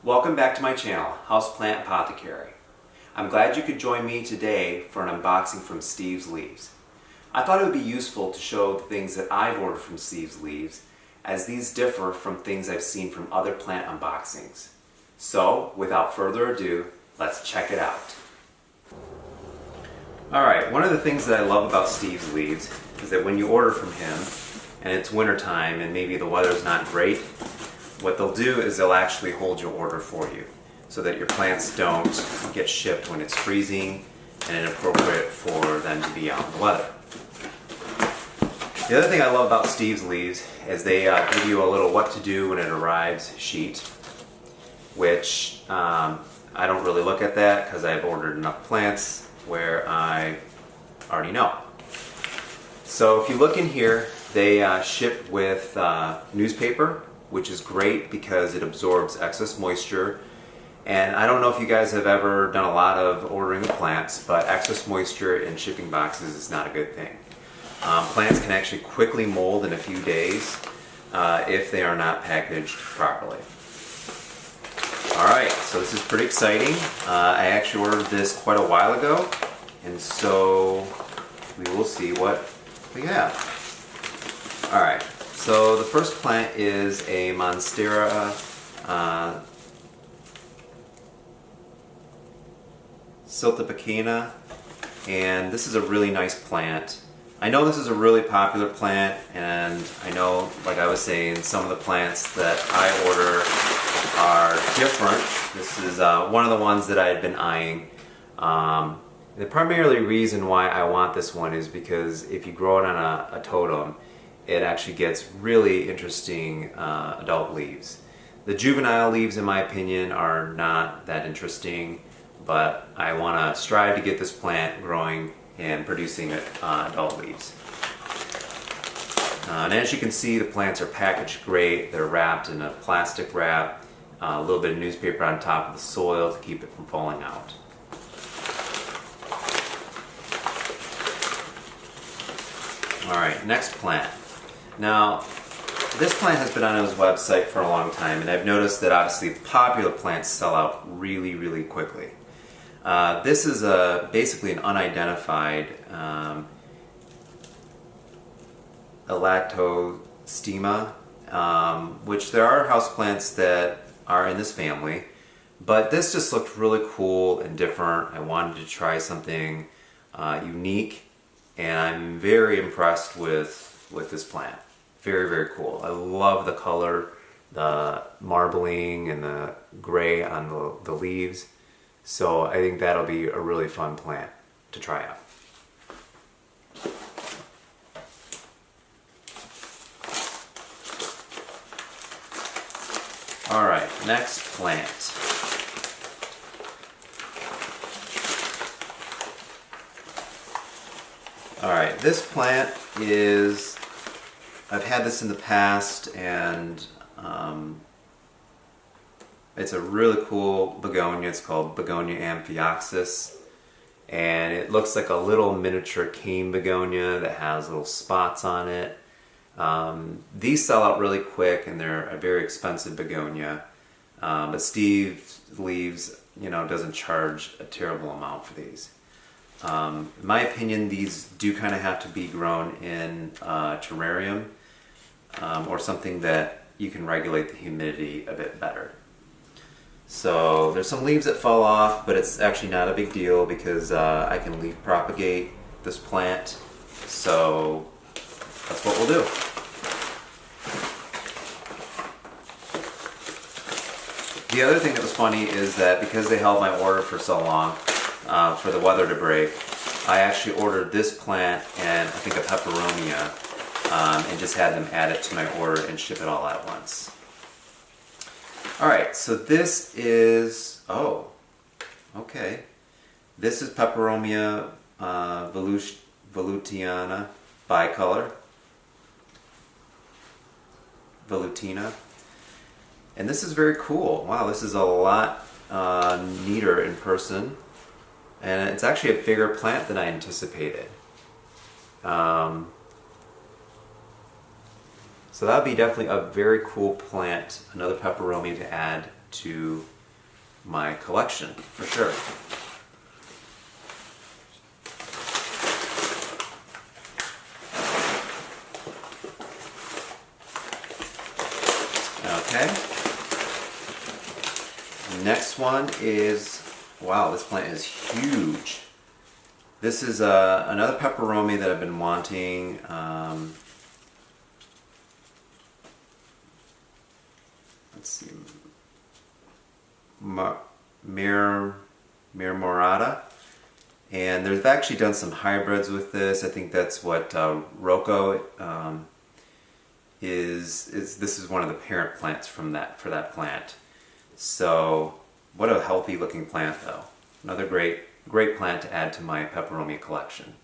Welcome back to my channel, Houseplant Apothecary. I'm glad you could join me today for an unboxing from Steve's Leaves. I thought it would be useful to show the things that I've ordered from Steve's Leaves, as these differ from things I've seen from other plant unboxings. So, without further ado, let's check it out. Alright, one of the things that I love about Steve's Leaves is that when you order from him, and it's wintertime and maybe the weather's not great, what they'll do is they'll actually hold your order for you so that your plants don't get shipped when it's freezing and inappropriate for them to be out in the weather. The other thing I love about Steve's Leaves is they give you a little what to do when it arrives sheet, which I don't really look at that because I've ordered enough plants where I already know. So if you look in here, they ship with newspaper, which is great because it absorbs excess moisture. And I don't know if you guys have ever done a lot of ordering of plants, but excess moisture in shipping boxes is not a good thing. Plants can actually quickly mold in a few days if they are not packaged properly. Alright, so this is pretty exciting. I actually ordered this quite a while ago, and so we will see what we have. Alright. So the first plant is a Monstera siltepecana, and this is a really nice plant. I know this is a really popular plant, and I know, like I was saying, some of the plants that I order are different. This is one of the ones that I had been eyeing. The primary reason why I want this one is because if you grow it on a totem, it actually gets really interesting adult leaves. The juvenile leaves, in my opinion, are not that interesting, but I want to strive to get this plant growing and producing adult leaves. And as you can see, the plants are packaged great. They're wrapped in a plastic wrap, a little bit of newspaper on top of the soil to keep it from falling out. Alright, next plant. Now, this plant has been on his website for a long time, and I've noticed that obviously popular plants sell out really, really quickly. This is basically an unidentified elatostema, which there are houseplants that are in this family, but this just looked really cool and different. I wanted to try something unique, and I'm very impressed with this plant. Very, very cool. I love the color, the marbling and the gray on the leaves. So I think that'll be a really fun plant to try out. Alright, next plant. Alright, this plant is, I've had this in the past, and it's a really cool begonia. It's called Begonia Amphioxus, and it looks like a little miniature cane begonia that has little spots on it. These sell out really quick, and they're a very expensive begonia, but Steve's Leaves, doesn't charge a terrible amount for these. In my opinion, these do kind of have to be grown in a terrarium or something that you can regulate the humidity a bit better. So there's some leaves that fall off, but it's actually not a big deal because I can leaf propagate this plant. So that's what we'll do. The other thing that was funny is that because they held my order for so long, for the weather to break, I actually ordered this plant and I think a peperonia, and just had them add it to my order and ship it all at once. Alright, so this is, this is Peperomia velutina bicolor, velutina, and this is very cool. Wow, this is a lot neater in person, and it's actually a bigger plant than I anticipated. So that would be definitely a very cool plant, another peperomia to add to my collection for sure. Okay. Next one is, wow, this plant is huge. This is another peperomia that I've been wanting. Let's see, Mirmorata. And they've actually done some hybrids with this. I think that's what Rocco is. This is one of the parent plants for that plant. So what a healthy looking plant though. Another great plant to add to my peperomia collection.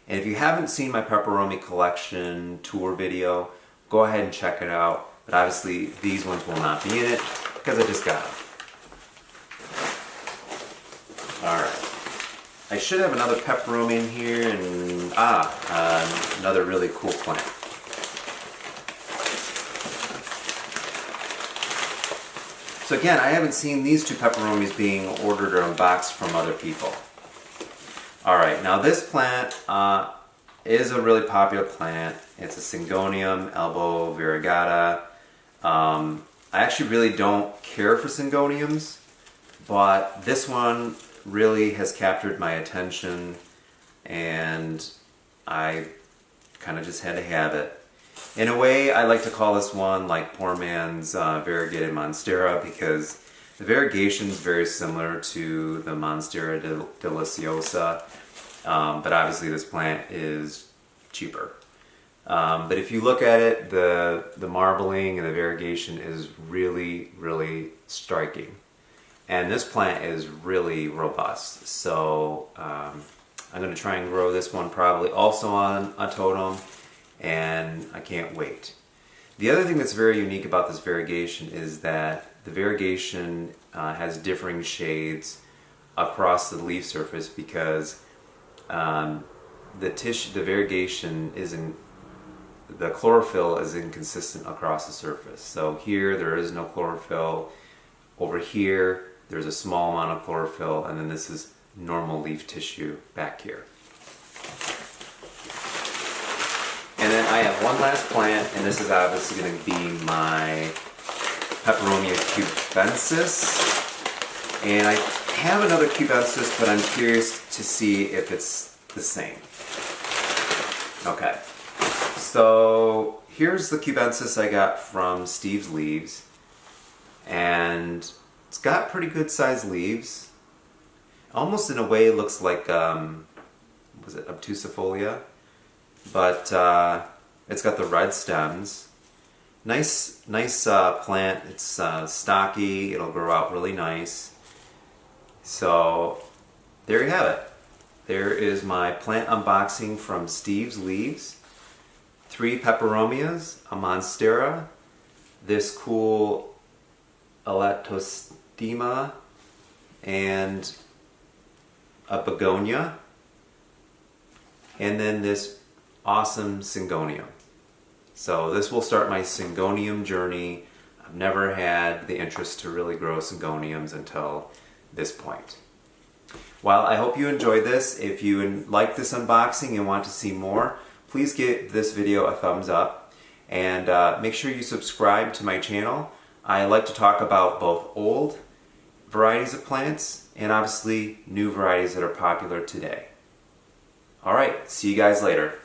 And if you haven't seen my peperomia collection tour video, go ahead and check it out. But obviously these ones will not be in it because I just got them. Alright. I should have another peperomia in here and another really cool plant. So again, I haven't seen these two peperomias being ordered or unboxed from other people. Alright, now this plant is a really popular plant. It's a Syngonium elbow variegata. I actually really don't care for Syngoniums, but this one really has captured my attention and I kind of just had to have it. In a way, I like to call this one like poor man's variegated Monstera because the variegation is very similar to the Monstera deliciosa, but obviously this plant is cheaper. But if you look at it, the marbling and the variegation is really, really striking. And this plant is really robust. So I'm going to try and grow this one probably also on a totem, and I can't wait. The other thing that's very unique about this variegation is that the variegation has differing shades across the leaf surface because the variegation isn't, the chlorophyll is inconsistent across the surface. So here there is no chlorophyll. Over here there's a small amount of chlorophyll, and then this is normal leaf tissue back here. And then I have one last plant, and this is obviously going to be my Peperomia cubensis. And I have another cubensis, but I'm curious to see if it's the same. Okay, so here's the cubensis I got from Steve's Leaves, and it's got pretty good sized leaves. Almost in a way it looks like, was it obtusifolia? But it's got the red stems. Nice plant. It's stocky. It'll grow out really nice. So there you have it. There is my plant unboxing from Steve's Leaves. 3 peperomias, a monstera, this cool electostema, and a begonia, and then this awesome Syngonium. So this will start my Syngonium journey. I've never had the interest to really grow Syngoniums until this point. Well, I hope you enjoyed this. If you like this unboxing and want to see more, please give this video a thumbs up, and make sure you subscribe to my channel. I like to talk about both old varieties of plants and obviously new varieties that are popular today. Alright, see you guys later.